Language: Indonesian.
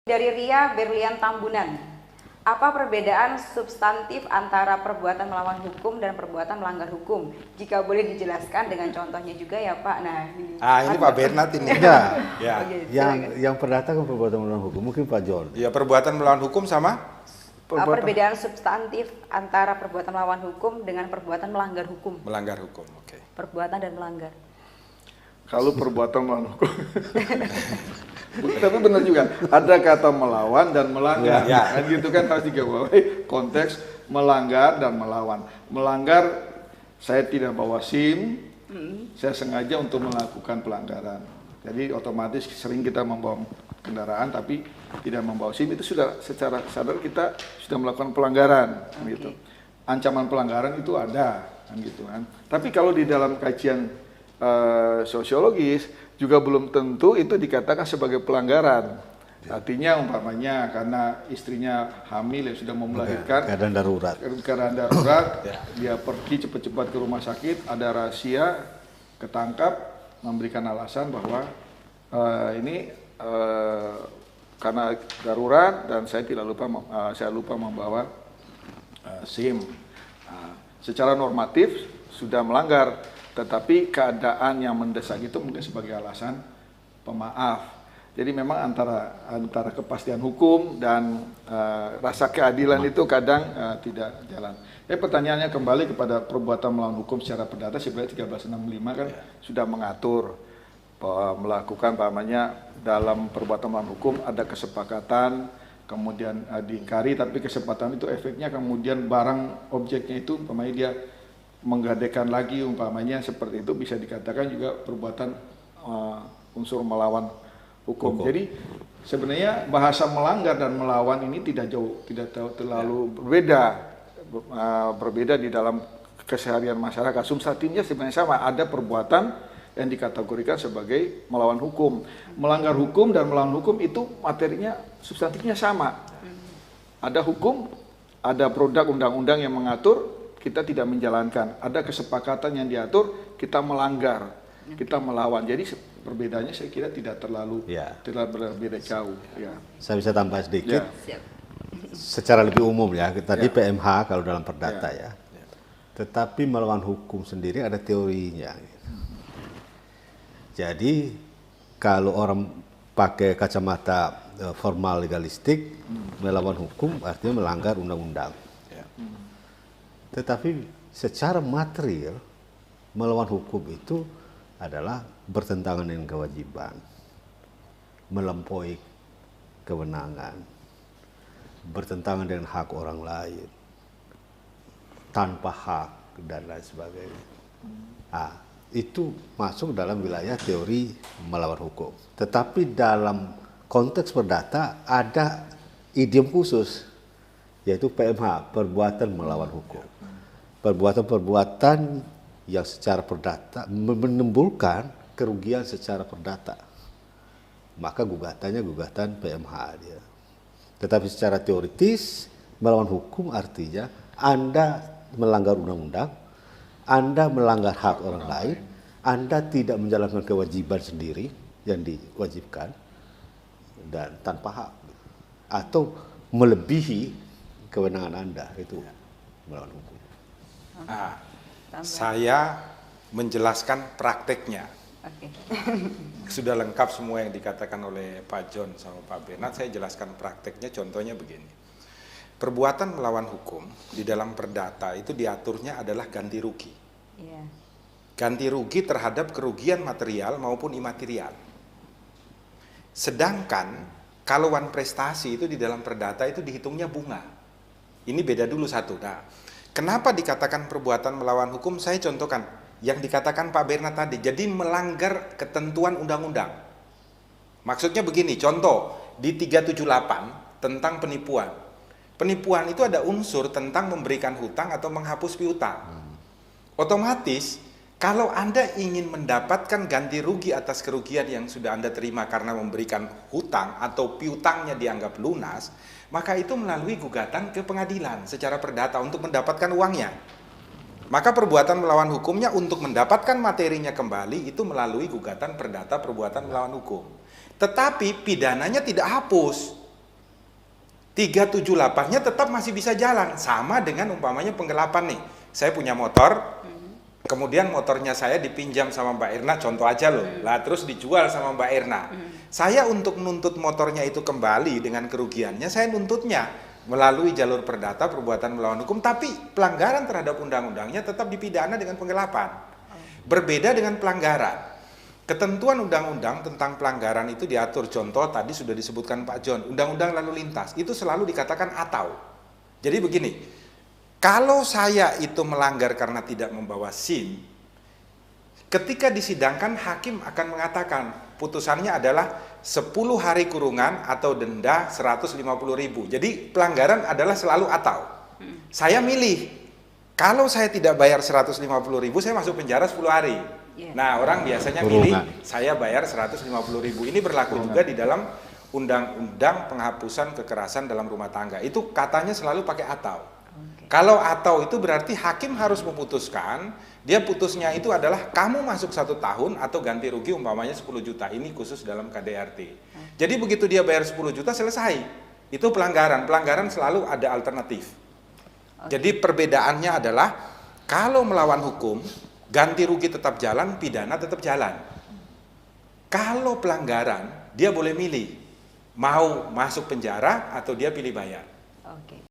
Dari Ria Berlian Tambunan, apa perbedaan substantif antara perbuatan melawan hukum dan perbuatan melanggar hukum? Jika boleh dijelaskan dengan contohnya juga ya Pak. Nah, ini Pak Bernat ini. Ya. Yang perdata kan perbuatan melawan hukum, mungkin Pak John. Ya, perbuatan melawan hukum sama perbedaan substantif antara perbuatan melawan hukum dengan perbuatan melanggar hukum. Melanggar hukum, oke. Perbuatan dan melanggar. Kalau perbuatan melawan hukum, tapi benar juga ada kata melawan dan melanggar, kan gitu kan harus digarisbawahi konteks melanggar dan melawan. Melanggar, saya tidak bawa SIM, saya sengaja untuk melakukan pelanggaran. Jadi otomatis sering kita membawa kendaraan tapi tidak membawa SIM, itu sudah secara sadar kita sudah melakukan pelanggaran, gitu. Ancaman pelanggaran itu ada, kan gitu kan. Tapi kalau di dalam kajian sosiologis juga belum tentu itu dikatakan sebagai pelanggaran. Artinya umpamanya karena istrinya hamil yang sudah mau melahirkan, keadaan darurat, dia pergi cepat-cepat ke rumah sakit, ada rahasia, ketangkap, memberikan alasan bahwa ini karena darurat dan saya lupa membawa SIM. Secara normatif sudah melanggar, tetapi keadaan yang mendesak itu mungkin sebagai alasan pemaaf. Jadi memang antara kepastian hukum dan rasa keadilan itu kadang tidak jalan. Pertanyaannya kembali kepada perbuatan melawan hukum secara perdata, sebenarnya 1365 kan sudah mengatur bahwa melakukan dalam perbuatan melawan hukum ada kesepakatan, kemudian diingkari, tapi kesepakatan itu efeknya kemudian barang objeknya itu umpamanya dia menggadekan lagi, umpamanya seperti itu, bisa dikatakan juga perbuatan unsur melawan hukum. Jadi sebenarnya bahasa melanggar dan melawan ini tidak terlalu berbeda di dalam keseharian masyarakat. Substantifnya sebenarnya sama, ada perbuatan yang dikategorikan sebagai melawan hukum. Melanggar hukum dan melawan hukum itu materinya substantifnya sama. Ada hukum, ada produk undang-undang yang mengatur, kita tidak menjalankan. Ada kesepakatan yang diatur, kita melanggar, kita melawan. Jadi perbedaannya saya kira tidak terlalu berbeda jauh. Saya bisa tambah sedikit. Secara lebih umum ya, tadi PMH kalau dalam perdata ya. Tetapi melawan hukum sendiri ada teorinya. Jadi kalau orang pakai kacamata formal legalistik, melawan hukum artinya melanggar undang-undang. Tetapi secara material melawan hukum itu adalah bertentangan dengan kewajiban, melampaui kewenangan, bertentangan dengan hak orang lain, tanpa hak dan lain sebagainya. Itu masuk dalam wilayah teori melawan hukum. Tetapi dalam konteks perdata ada idiom khusus, yaitu PMH, perbuatan melawan hukum. Perbuatan-perbuatan yang secara perdata menimbulkan kerugian secara perdata, maka gugatannya gugatan PMH dia. Tetapi secara teoritis melawan hukum artinya Anda melanggar undang-undang, Anda melanggar hak orang lain, Anda tidak menjalankan kewajiban sendiri yang diwajibkan dan tanpa hak, atau melebihi kewenangan Anda, itu melawan hukum. Saya menjelaskan prakteknya. Sudah lengkap semua yang dikatakan oleh Pak John sama Pak Bernat. Saya jelaskan prakteknya, contohnya begini. Perbuatan melawan hukum di dalam perdata itu diaturnya adalah ganti rugi. Ganti rugi terhadap kerugian material maupun imaterial. Sedangkan kalau wan prestasi itu di dalam perdata itu dihitungnya bunga. Ini beda dulu satu. Nah, kenapa dikatakan perbuatan melawan hukum? Saya contohkan yang dikatakan Pak Bernat tadi. Jadi melanggar ketentuan undang-undang. Maksudnya begini, contoh di 378 tentang penipuan. Penipuan itu ada unsur tentang memberikan hutang atau menghapus piutang. Otomatis kalau Anda ingin mendapatkan ganti rugi atas kerugian yang sudah Anda terima karena memberikan hutang atau piutangnya dianggap lunas, maka itu melalui gugatan ke pengadilan secara perdata untuk mendapatkan uangnya. Maka perbuatan melawan hukumnya untuk mendapatkan materinya kembali itu melalui gugatan perdata perbuatan melawan hukum. Tetapi pidananya tidak hapus. 378-nya tetap masih bisa jalan. Sama dengan umpamanya penggelapan nih. Saya punya motor, kemudian motornya saya dipinjam sama Mbak Erna, contoh aja loh. Lah terus dijual sama Mbak Erna. Saya untuk nuntut motornya itu kembali dengan kerugiannya, saya nuntutnya melalui jalur perdata perbuatan melawan hukum, tapi pelanggaran terhadap undang-undangnya tetap dipidana dengan penggelapan. Berbeda dengan pelanggaran. Ketentuan undang-undang tentang pelanggaran itu diatur, contoh tadi sudah disebutkan Pak John, undang-undang lalu lintas, itu selalu dikatakan atau. Jadi begini, kalau saya itu melanggar karena tidak membawa SIM, ketika disidangkan hakim akan mengatakan putusannya adalah 10 hari kurungan atau denda 150.000. Jadi pelanggaran adalah selalu atau. Saya milih, kalau saya tidak bayar 150.000, saya masuk penjara 10 hari. Nah, orang biasanya milih saya bayar 150.000. Ini berlaku juga di dalam undang-undang penghapusan kekerasan dalam rumah tangga. Itu katanya selalu pakai atau. Kalau atau itu berarti hakim harus memutuskan, dia putusnya itu adalah kamu masuk 1 tahun atau ganti rugi umpamanya 10 juta. Ini khusus dalam KDRT. Jadi begitu dia bayar 10 juta selesai. Itu pelanggaran. Pelanggaran selalu ada alternatif. Jadi perbedaannya adalah kalau melawan hukum, ganti rugi tetap jalan, pidana tetap jalan. Kalau pelanggaran, dia boleh milih mau masuk penjara atau dia pilih bayar. Oke.